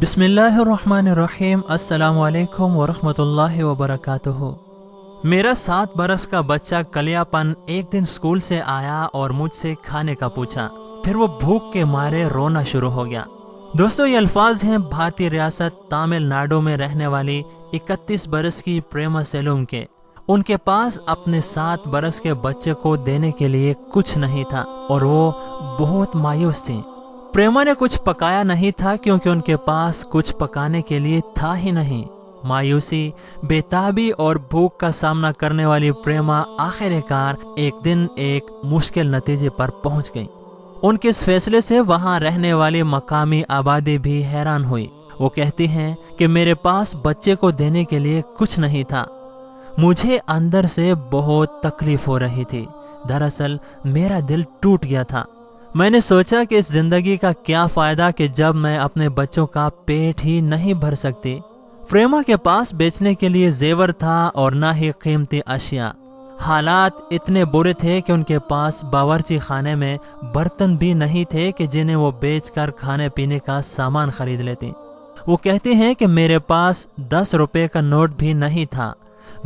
बिस्मिल्लाहिर्रहमानिर्रहीम। अस्सलामु अलैकुम वरहमतुल्लाहि वबरकातुहू। मेरा 7 बरस का बच्चा कलियापन एक दिन स्कूल से आया और मुझसे खाने का पूछा। फिर वो भूख के मारे रोना शुरू हो गया। दोस्तों, ये अल्फाज हैं भारतीय रियासत तमिलनाडु में रहने वाली 31 बरस की प्रेमा सेलुम के। उनके पास अपने 7 बरस के बच्चे को देने के लिए कुछ नहीं था और वो बहुत मायूस थी। प्रेमा ने कुछ पकाया नहीं था क्योंकि उनके पास कुछ पकाने के लिए था ही नहीं। मायूसी, बेताबी और भूख का सामना करने वाली प्रेमा आखिरकार एक दिन एक मुश्किल नतीजे पर पहुंच गई। उनके इस फैसले से वहां रहने वाली मकामी आबादी भी हैरान हुई। वो कहती हैं कि मेरे पास बच्चे को देने के लिए कुछ नहीं था। मुझे अंदर से बहुत तकलीफ हो रही थी। दरअसल मेरा दिल टूट गया था। मैंने सोचा कि इस जिंदगी का क्या फायदा कि जब मैं अपने बच्चों का पेट ही नहीं भर सकती। प्रेमा के पास बेचने के लिए जेवर था और ना ही कीमती अशिया। हालात इतने बुरे थे कि उनके पास बावर्ची खाने में बर्तन भी नहीं थे कि जिन्हें वो बेचकर खाने पीने का सामान खरीद लेती। वो कहती हैं कि मेरे पास 10 रुपए का नोट भी नहीं था।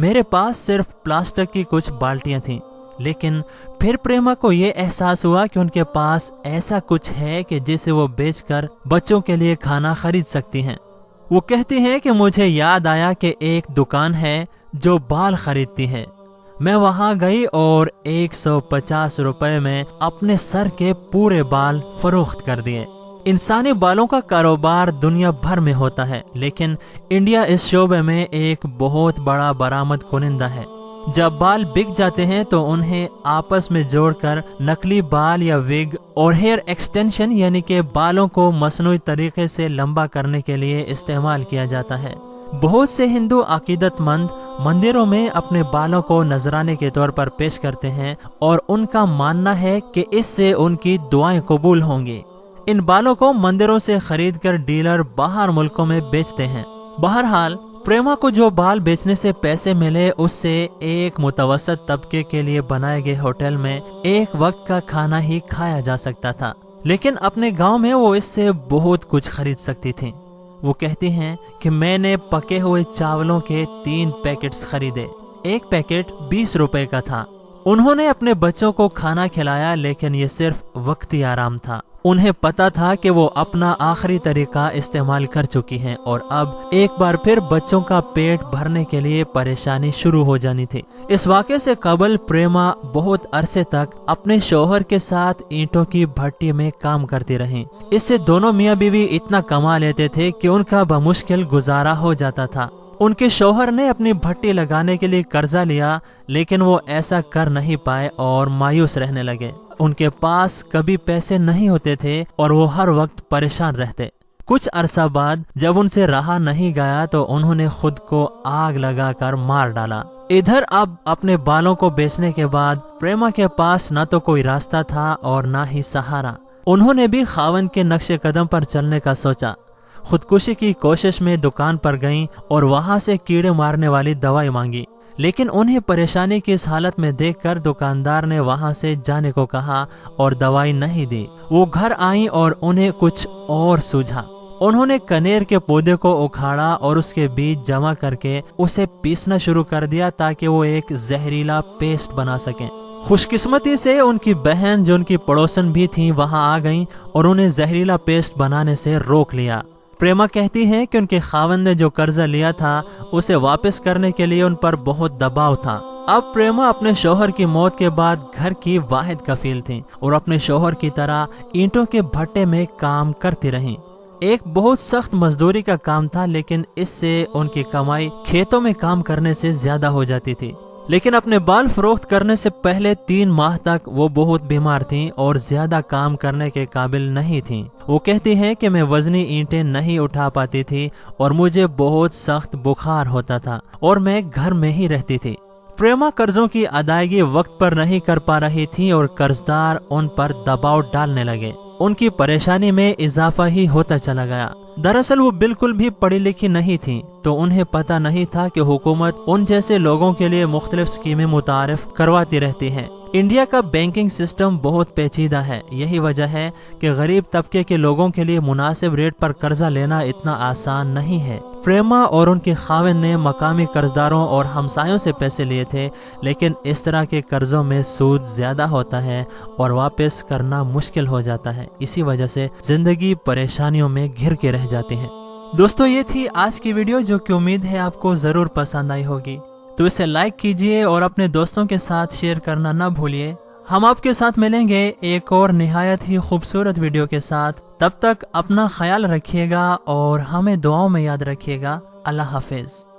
मेरे पास सिर्फ प्लास्टिक की कुछ बाल्टियां थीं। लेकिन फिर प्रेमा को ये एहसास हुआ कि उनके पास ऐसा कुछ है कि जिसे वो बेचकर बच्चों के लिए खाना खरीद सकती हैं। वो कहती हैं कि मुझे याद आया कि एक दुकान है जो बाल खरीदती है। मैं वहां गई और 150 रुपए में अपने सर के पूरे बाल फरोख्त कर दिए। इंसानी बालों का कारोबार दुनिया भर में होता है, लेकिन इंडिया इस शोबे में एक बहुत बड़ा बरामद कुनिंदा है। जब बाल बिक जाते हैं तो उन्हें आपस में जोड़कर नकली बाल या विग और हेयर एक्सटेंशन यानी कि बालों को मसनूई तरीके से लंबा करने के लिए इस्तेमाल किया जाता है। बहुत से हिंदू अकीदतमंद मंदिरों में अपने बालों को नजराने के तौर पर पेश करते हैं और उनका मानना है कि इससे उनकी दुआएं कबूल होंगी। इन बालों को मंदिरों से खरीदकर डीलर बाहर मुल्कों में बेचते हैं। बहरहाल प्रेमा को जो बाल बेचने से पैसे मिले उससे एक मुतवसत तबके के लिए बनाए गए होटल में एक वक्त का खाना ही खाया जा सकता था। लेकिन अपने गांव में वो इससे बहुत कुछ खरीद सकती थी। वो कहती हैं कि मैंने पके हुए चावलों के 3 पैकेट्स खरीदे। एक पैकेट 20 रुपए का था। उन्होंने अपने बच्चों को खाना खिलाया, लेकिन ये सिर्फ वक्ती आराम था। उन्हें पता था कि वो अपना आखिरी तरीका इस्तेमाल कर चुकी हैं और अब एक बार फिर बच्चों का पेट भरने के लिए परेशानी शुरू हो जानी थी। इस वाक़े से कबल प्रेमा बहुत अरसे तक अपने शौहर के साथ ईंटों की भट्टी में काम करती रहीं। इससे दोनों मियाँ बीवी इतना कमा लेते थे कि उनका बमुश्किल गुजारा हो जाता था। उनके शौहर ने अपनी भट्टी लगाने के लिए कर्जा लिया, लेकिन वो ऐसा कर नहीं पाए और मायूस रहने लगे। उनके पास कभी पैसे नहीं होते थे और वो हर वक्त परेशान रहते। कुछ अरसा बाद जब उनसे रहा नहीं गया तो उन्होंने खुद को आग लगाकर मार डाला। इधर अब अपने बालों को बेचने के बाद प्रेमा के पास न तो कोई रास्ता था और न ही सहारा। उन्होंने भी खावन के नक्शे कदम पर चलने का सोचा। खुदकुशी की कोशिश में दुकान पर गईं और वहां से कीड़े मारने वाली दवाई मांगी, लेकिन उन्हें परेशानी की इस हालत में देखकर दुकानदार ने वहां से जाने को कहा और दवाई नहीं दी। वो घर आईं और उन्हें कुछ और सूझा। उन्होंने कनेर के पौधे को उखाड़ा और उसके बीज जमा करके उसे पीसना शुरू कर दिया ताकि वो एक जहरीला पेस्ट बना सकें। खुशकिस्मती से उनकी बहन जो उनकी पड़ोसन भी थी वहां आ गईं और उन्हें जहरीला पेस्ट बनाने से रोक लिया। प्रेमा कहती हैं कि उनके खावंद ने जो कर्जा लिया था उसे वापस करने के लिए उन पर बहुत दबाव था। अब प्रेमा अपने शौहर की मौत के बाद घर की वाहिद कफील थी और अपने शौहर की तरह ईंटों के भट्टे में काम करती रहीं। एक बहुत सख्त मजदूरी का काम था, लेकिन इससे उनकी कमाई खेतों में काम करने से ज्यादा हो जाती थी। लेकिन अपने बाल फरोख्त करने से पहले 3 माह तक वो बहुत बीमार थीं और ज्यादा काम करने के काबिल नहीं थीं। वो कहती हैं कि मैं वजनी ईंटें नहीं उठा पाती थी और मुझे बहुत सख्त बुखार होता था और मैं घर में ही रहती थी। प्रेमा कर्जों की अदायगी वक्त पर नहीं कर पा रही थी और कर्जदार उन पर दबाव डालने लगे। उनकी परेशानी में इजाफा ही होता चला गया। दरअसल वो बिल्कुल भी पढ़ी लिखी नहीं थी, तो उन्हें पता नहीं था कि हुकूमत उन जैसे लोगों के लिए मुख्तलिफ स्कीमें मुतारिफ करवाती रहती है। انڈیا کا بینکنگ سسٹم بہت پیچیدہ ہے، یہی وجہ ہے کہ غریب طبقے کے لوگوں کے لیے مناسب ریٹ پر قرضہ لینا اتنا آسان نہیں ہے۔ پریما اور ان کے خاوند نے مقامی قرضداروں اور ہمسایوں سے پیسے لیے تھے، لیکن اس طرح کے قرضوں میں سود زیادہ ہوتا ہے اور واپس کرنا مشکل ہو جاتا ہے، اسی وجہ سے زندگی پریشانیوں میں گھر کے رہ جاتی ہے۔ دوستو، یہ تھی آج کی ویڈیو، جو کہ امید ہے آپ کو ضرور پسند آئی ہوگی، تو اسے لائک کیجئے اور اپنے دوستوں کے ساتھ شیئر کرنا نہ بھولیے۔ ہم آپ کے ساتھ ملیں گے ایک اور نہایت ہی خوبصورت ویڈیو کے ساتھ۔ تب تک اپنا خیال رکھیے گا اور ہمیں دعاؤں میں یاد رکھیے گا۔ اللہ حافظ۔